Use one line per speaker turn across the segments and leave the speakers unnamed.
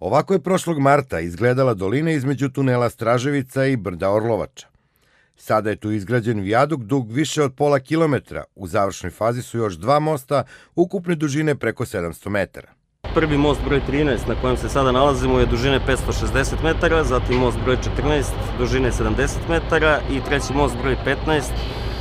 Ovako je prošlog marta izgledala dolina između tunela Straževica i brda Orlovača. Sada je tu izgrađen vijadukt dug više od pola kilometra. U završnoj fazi su još dva mosta ukupne dužine preko 700 metara.
Prvi most broj 13 na kojem se sada nalazimo je dužine 560 metara, zatim most broj 14 dužine 70 metara i treći most broj 15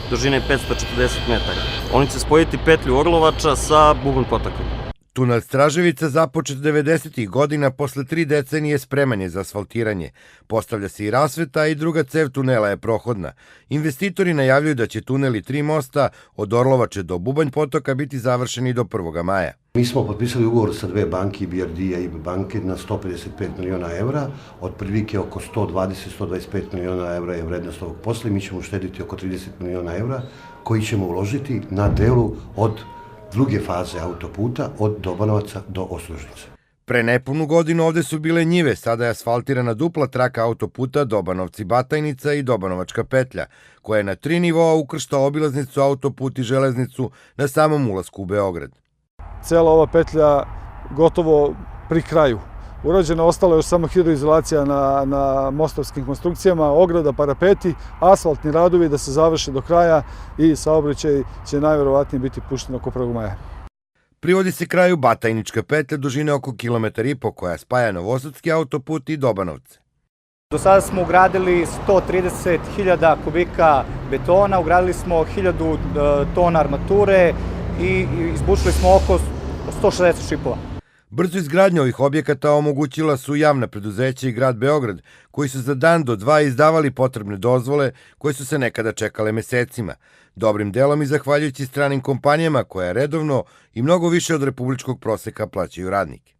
dužine 540 metara. Oni će spojiti petlju Orlovača sa Bubun Potokom.
Tunel Straževica započet 90. godina posle 3 decenije spreman je za asfaltiranje. Postavlja se i rasveta i druga cev tunela je prohodna. Investitori najavljuju da će tunel i 3 mosta od Orlovače do Bubanj Potoka biti završeni do 1. maja.
Mi smo potpisali ugovor sa dve banke, BRD-a i banke, na 155 miliona evra. Otprilike oko 120-125 miliona evra je vrednost ovog posla i mi ćemo uštediti oko 30 miliona evra koji ćemo uložiti na delu od druge faze autoputa od Dobanovaca do Oslužnice.
Pre nepunu godinu ovde su bile njive, sada je asfaltirana dupla traka autoputa Dobanovci-Batajnica i Dobanovačka petlja, koja je na 3 nivoa ukršta obilaznicu, autoput i železnicu na samom ulasku u Beograd.
Cela ova petlja gotovo pri kraju. Urađena, ostala još samo hidroizolacija na mostovskim konstrukcijama, ograda, parapeti, asfaltni radovi da se završe do kraja i saobraćaj će najverovatnije biti pušten oko 1. maja.
Privodi se kraju Batajnička petlja dužine oko 1,5 km koja spaja Novosadski autoput i Dobanovce.
Do sada smo ugradili 130.000 kubika betona, ugradili smo 1000 tona armature i izbušili smo oko 160 šipova.
Brzo izgradnju ovih objekata omogućila su javna preduzeća i grad Beograd, koji su za dan do dva izdavali potrebne dozvole koje su se nekada čekale mesecima. Dobrim delom i zahvaljujući stranim kompanijama koja redovno i mnogo više od republičkog proseka plaćaju radnike.